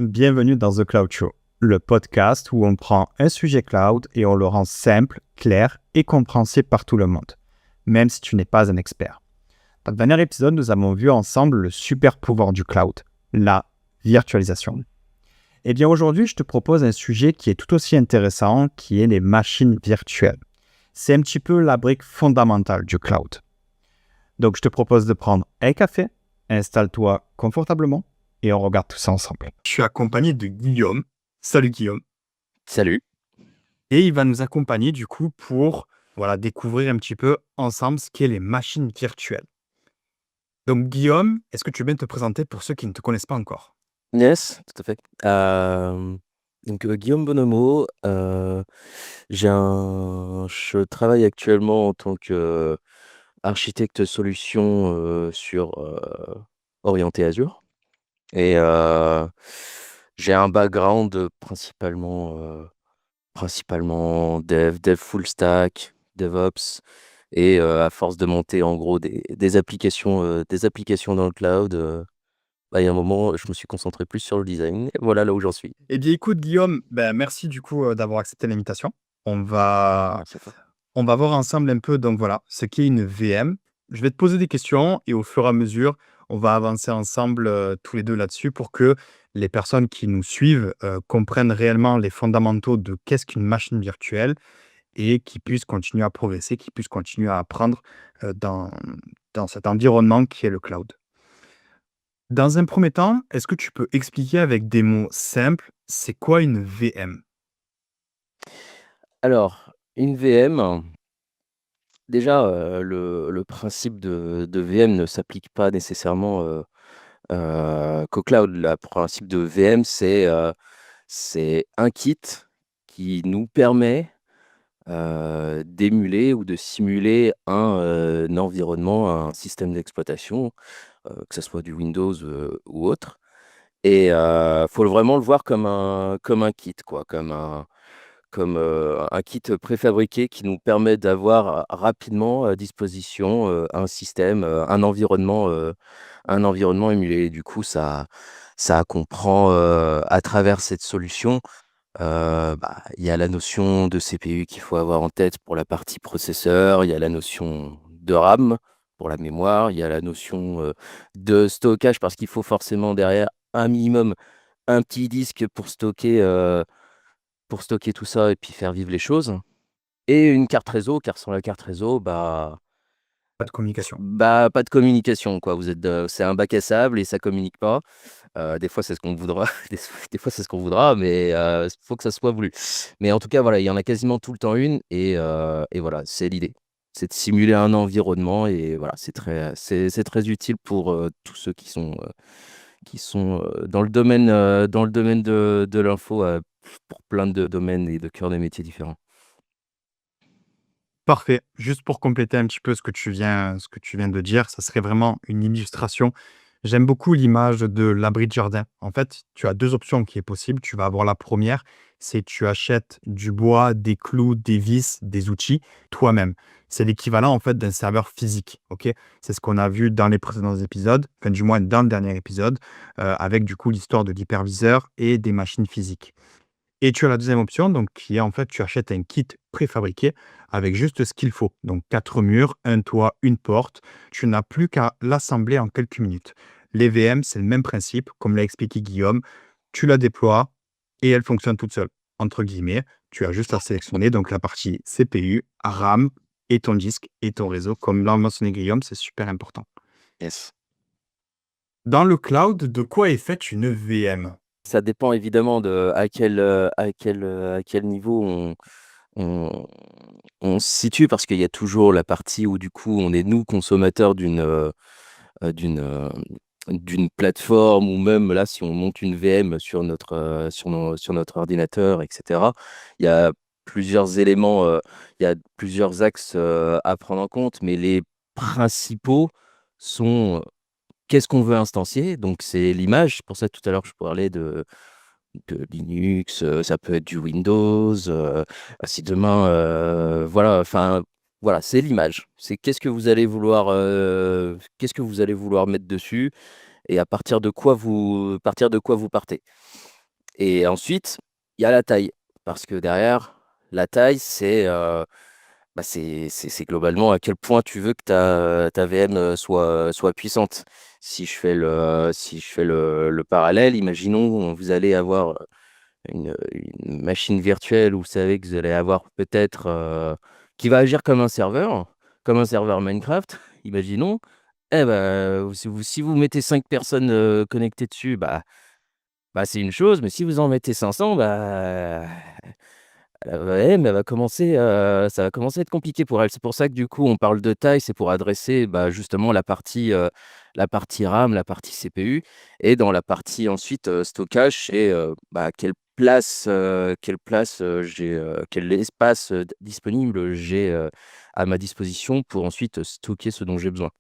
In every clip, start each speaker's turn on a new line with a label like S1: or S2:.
S1: bienvenue dans The Cloud Show, le podcast où on prend un sujet cloud et on le rend simple, clair et compréhensible par tout le monde, même si tu n'es pas un expert. Dans le dernier épisode, nous avons vu ensemble le super pouvoir du cloud, la virtualisation. Eh bien aujourd'hui, je te propose un sujet qui est tout aussi intéressant, qui est les machines virtuelles. C'est un petit peu la brique fondamentale du cloud. Donc je te propose de prendre un café, installe-toi confortablement et on regarde tout ça ensemble. Je suis accompagné de Guillaume. Salut Guillaume.
S2: Salut.
S1: Et il va nous accompagner du coup pour découvrir un petit peu ensemble ce qu'est les machines virtuelles. Donc Guillaume, est-ce que tu veux bien te présenter pour ceux qui ne te connaissent pas encore?
S2: Yes, tout à fait. Guillaume Bonomo, je travaille actuellement en tant qu'architecte solution orienté Azure. Et j'ai un background principalement dev full stack, DevOps. Et à force de monter en gros des applications dans le cloud, il y a un moment, je me suis concentré plus sur le design. Et voilà là où j'en suis.
S1: Eh bien écoute Guillaume, merci du coup d'avoir accepté l'invitation. On va
S2: Merci à toi.
S1: voir ensemble un peu ce qu'est une VM. Je vais te poser des questions et au fur et à mesure, on va avancer ensemble tous les deux là-dessus pour que les personnes qui nous suivent comprennent réellement les fondamentaux de qu'est-ce qu'une machine virtuelle et qui puissent continuer à progresser, qui puissent continuer à apprendre dans cet environnement qui est le cloud. Dans un premier temps, est-ce que tu peux expliquer avec des mots simples, c'est quoi une VM?
S2: Alors, une VM, déjà, le principe de VM ne s'applique pas nécessairement qu'au cloud. Le principe de VM, c'est un kit qui nous permet d'émuler ou de simuler un environnement, un système d'exploitation, que ce soit du Windows ou autre. Et faut vraiment le voir comme un kit, quoi, comme un kit préfabriqué qui nous permet d'avoir rapidement à disposition un système, un environnement émulé. Et du coup, ça comprend à travers cette solution, il y a la notion de CPU qu'il faut avoir en tête pour la partie processeur, il y a la notion de RAM pour la mémoire, il y a la notion de stockage parce qu'il faut forcément derrière un minimum un petit disque pour stocker tout ça et puis faire vivre les choses. Et une carte réseau, car sans la carte réseau,
S1: Pas de communication.
S2: pas de communication, quoi. C'est un bac à sable et ça communique pas. Des fois, c'est ce qu'on voudra, des fois, c'est ce qu'on voudra, mais il faut que ça soit voulu. Mais en tout cas, voilà, il y en a quasiment tout le temps une et voilà, c'est l'idée. C'est de simuler un environnement et voilà, c'est très utile pour tous ceux qui sont dans le domaine de l'info, pour plein de domaines et de cœurs de métiers différents.
S1: Parfait. Juste pour compléter un petit peu ce que tu viens de dire, ça serait vraiment une illustration. J'aime beaucoup l'image de l'abri de jardin. En fait, tu as 2 options qui est possible. Tu vas avoir la première, c'est tu achètes du bois, des clous, des vis, des outils toi-même. C'est l'équivalent en fait d'un serveur physique, OK? C'est ce qu'on a vu dans les précédents épisodes, enfin du moins dans le dernier épisode, avec du coup l'histoire de l'hyperviseur et des machines physiques. Et tu as la deuxième option, donc qui est en fait, tu achètes un kit préfabriqué avec juste ce qu'il faut. Donc 4 murs, un toit, une porte. Tu n'as plus qu'à l'assembler en quelques minutes. Les VM, c'est le même principe, comme l'a expliqué Guillaume. Tu la déploies et elle fonctionne toute seule. Entre guillemets, tu as juste à sélectionner donc la partie CPU, RAM et ton disque et ton réseau. Comme l'a mentionné Guillaume, c'est super important.
S2: Yes.
S1: Dans le cloud, de quoi est faite une VM?
S2: Ça dépend évidemment de à quel niveau on on se situe parce qu'il y a toujours la partie où du coup on est nous consommateurs d'une, d'une plateforme ou même là si on monte une VM sur notre ordinateur et cetera. Il y a plusieurs éléments, il y a plusieurs axes, à prendre en compte, mais les principaux sont, qu'est-ce qu'on veut instancier? Donc c'est l'image. C'est pour ça tout à l'heure je parlais de Linux, ça peut être du Windows, si demain, voilà, enfin, voilà, c'est l'image. C'est qu'est-ce que vous allez vouloir mettre dessus et à partir de quoi vous partez. Et ensuite, il y a la taille. Parce que derrière, la taille, c'est globalement à quel point tu veux que ta VM soit puissante. Si je fais le parallèle, imaginons, vous allez avoir une machine virtuelle où vous savez que vous allez avoir peut-être qui va agir comme un serveur Minecraft, imaginons. Eh ben, si vous mettez 5 personnes connectées dessus, bah, c'est une chose, mais si vous en mettez 500, bah, ouais, mais ça va commencer à être compliqué pour elle. C'est pour ça que du coup, on parle de taille, c'est pour adresser, bah, justement la partie RAM, la partie CPU et dans la partie ensuite, stockage, c'est, bah, quel espace, disponible j'ai, à ma disposition pour ensuite stocker ce dont j'ai besoin.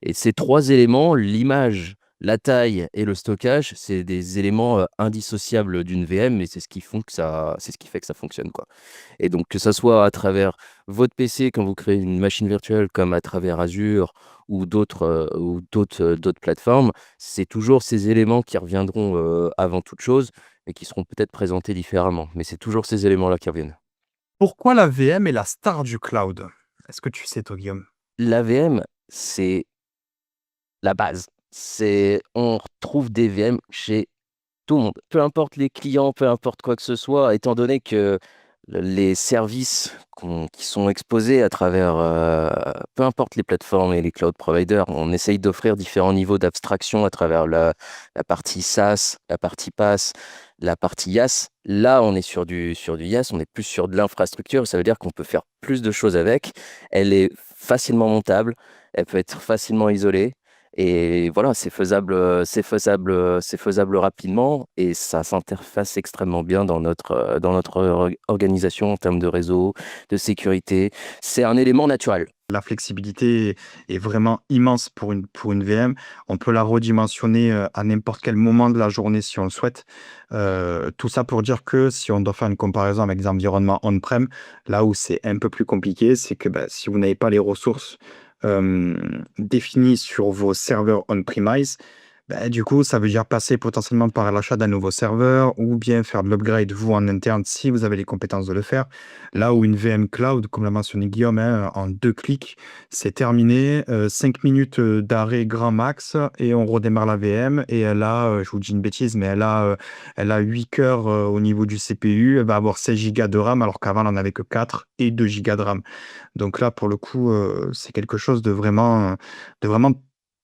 S2: Et ces 3 éléments, l'image, la taille et le stockage, c'est des éléments, indissociables d'une VM et c'est ce qui fait que ça fonctionne, quoi. Et donc que ça soit à travers votre PC quand vous créez une machine virtuelle, comme à travers Azure ou d'autres plateformes, c'est toujours ces éléments qui reviendront, avant toute chose et qui seront peut-être présentés différemment. Mais c'est toujours ces éléments-là qui reviennent.
S1: Pourquoi la VM est la star du cloud? Est-ce que tu sais, toi, Guillaume?
S2: La VM, c'est la base. On retrouve des VM chez tout le monde, peu importe les clients, peu importe quoi que ce soit, étant donné que les services qui sont exposés à travers, peu importe les plateformes et les cloud providers, on essaye d'offrir différents niveaux d'abstraction à travers la partie SaaS, la partie PaaS, la partie IaaS. Là, on est sur du IaaS, on est plus sur de l'infrastructure. Ça veut dire qu'on peut faire plus de choses avec. Elle est facilement montable, elle peut être facilement isolée. Et voilà, c'est faisable rapidement et ça s'interface extrêmement bien dans notre organisation en termes de réseau, de sécurité. C'est un élément naturel.
S1: La flexibilité est vraiment immense pour une VM. On peut la redimensionner, à n'importe quel moment de la journée si on le souhaite. Tout ça pour dire que si on doit faire une comparaison avec des environnements on-prem, là où c'est un peu plus compliqué, c'est que, bah, si vous n'avez pas les ressources, définies sur vos serveurs on-premise, bah, du coup, ça veut dire passer potentiellement par l'achat d'un nouveau serveur ou bien faire de l'upgrade vous en interne si vous avez les compétences de le faire. Là où une VM cloud, comme l'a mentionné Guillaume, hein, en 2 clics, c'est terminé, 5 minutes, d'arrêt grand max et on redémarre la VM et elle a, je vous dis une bêtise, mais elle a 8 cœurs, au niveau du CPU. Elle va avoir 16 gigas de RAM alors qu'avant elle en avait que 4 et 2 gigas de RAM. Donc là, pour le coup, c'est quelque chose de vraiment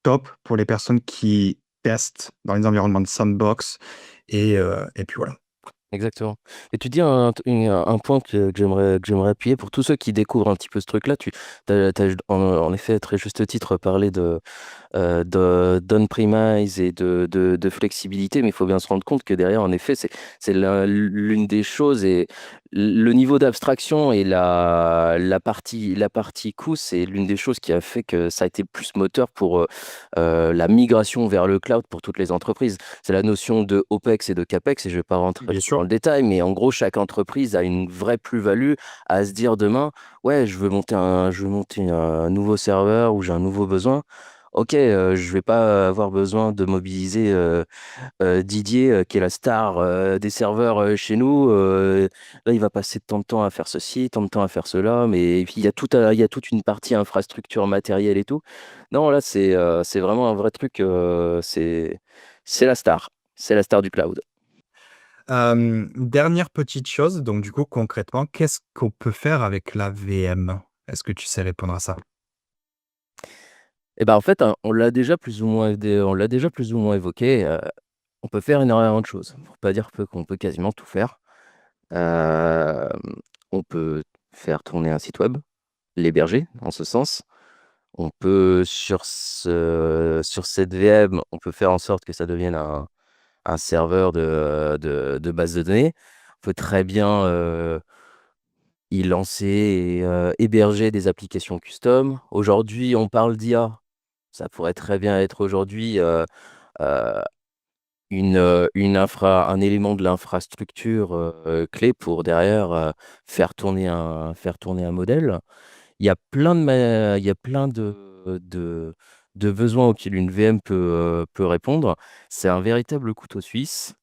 S1: top pour les personnes qui testent dans les environnements de sandbox et puis voilà.
S2: Exactement. Et tu dis un point que j'aimerais appuyer pour tous ceux qui découvrent un petit peu ce truc-là. Tu as en effet, à très juste titre, parlé d'on-premise et de flexibilité, mais il faut bien se rendre compte que derrière, en effet, c'est l'une des choses et le niveau d'abstraction et la partie coût, c'est l'une des choses qui a fait que ça a été plus moteur pour la migration vers le cloud pour toutes les entreprises. C'est la notion de OPEX et de CAPEX, et je ne vais pas rentrer
S1: Bien
S2: dans
S1: sûr.
S2: le détail, mais en gros, chaque entreprise a une vraie plus-value à se dire demain, ouais, je veux monter un nouveau serveur ou j'ai un nouveau besoin. Ok, je vais pas avoir besoin de mobiliser Didier, qui est la star des serveurs chez nous. Là, il va passer tant de temps à faire ceci, tant de temps à faire cela, mais et puis il y a toute une partie infrastructure matérielle et tout. Non, là, c'est vraiment un vrai truc. C'est la star. C'est la star du cloud.
S1: Dernière petite chose, donc du coup, concrètement, qu'est-ce qu'on peut faire avec la VM? Est-ce que tu sais répondre à ça?
S2: Et ben en fait, hein, on l'a déjà plus ou moins évoqué. On peut faire énormément de choses. Pour pas dire qu'on peut quasiment tout faire. Euh, on peut faire tourner un site web, l'héberger en ce sens. On peut sur cette VM, on peut faire en sorte que ça devienne un serveur de base de données. On peut très bien y lancer et héberger des applications custom. Aujourd'hui, on parle d'IA. Ça pourrait très bien être aujourd'hui euh, un élément de l'infrastructure clé pour derrière faire tourner un modèle. Il y a plein de besoins auxquels une VM peut répondre. C'est un véritable couteau suisse.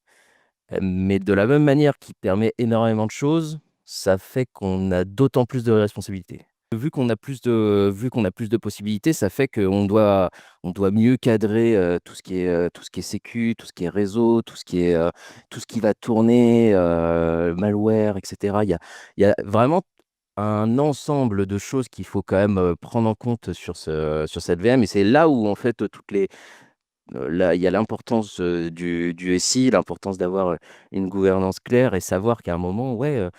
S2: Mais de la même manière qu'il permet énormément de choses, ça fait qu'on a d'autant plus de responsabilités. Vu qu'on a plus de possibilités, ça fait on doit mieux cadrer, tout ce qui est sécu, tout ce qui est réseau, tout ce qui va tourner, malware et cetera. Il y a vraiment un ensemble de choses qu'il faut quand même, prendre en compte sur cette VM, et c'est là où en fait, là, il y a l'importance, du SI, l'importance d'avoir, une gouvernance claire et savoir qu'à un moment, ouais,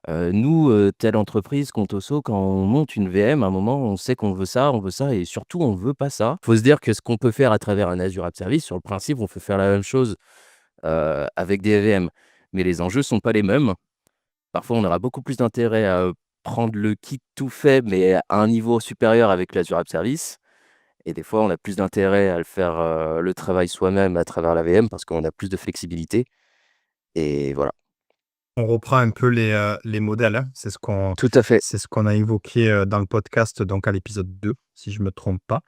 S2: nous, telle entreprise, Contoso, quand on monte une VM, à un moment, on veut ça et surtout on veut pas ça. Faut se dire que ce qu'on peut faire à travers un Azure App Service, sur le principe, on peut faire la même chose, avec des VM, mais les enjeux sont pas les mêmes. Parfois, on aura beaucoup plus d'intérêt à prendre le kit tout fait, mais à un niveau supérieur avec l'Azure App Service, et des fois, on a plus d'intérêt à le faire, le travail soi-même à travers la VM parce qu'on a plus de flexibilité, et voilà.
S1: On reprend un peu les modèles, hein.
S2: Tout à fait.
S1: C'est ce qu'on a évoqué, dans le podcast, donc à l'épisode 2, si je me trompe pas,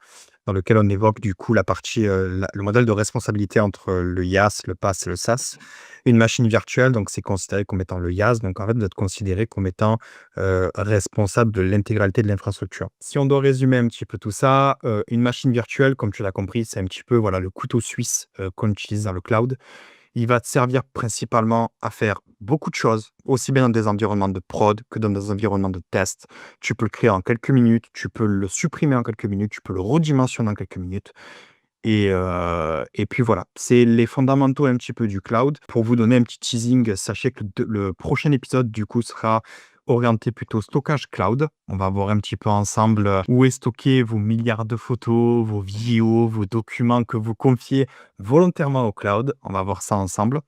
S1: dans lequel on évoque du coup la partie, le modèle de responsabilité entre le IaaS, le PaaS et le SaaS. Une machine virtuelle, donc c'est considéré comme étant le IaaS, donc en fait, vous êtes considéré comme étant, responsable de l'intégralité de l'infrastructure. Si on doit résumer un petit peu tout ça, une machine virtuelle, comme tu l'as compris, c'est un petit peu, voilà, le couteau suisse, qu'on utilise dans le cloud. Il va te servir principalement à faire beaucoup de choses, aussi bien dans des environnements de prod que dans des environnements de test. Tu peux le créer en quelques minutes, tu peux le supprimer en quelques minutes, tu peux le redimensionner en quelques minutes. Et puis voilà, c'est les fondamentaux un petit peu du cloud. Pour vous donner un petit teasing, sachez que le prochain épisode, du coup, sera orienté plutôt stockage cloud. On va voir un petit peu ensemble où est stocké vos milliards de photos, vos vidéos, vos documents que vous confiez volontairement au cloud. On va voir ça ensemble.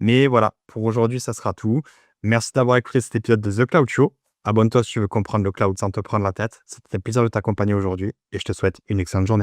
S1: Mais voilà, pour aujourd'hui, ça sera tout. Merci d'avoir écouté cet épisode de The Cloud Show. Abonne-toi si tu veux comprendre le cloud sans te prendre la tête. C'était un plaisir de t'accompagner aujourd'hui et je te souhaite une excellente journée.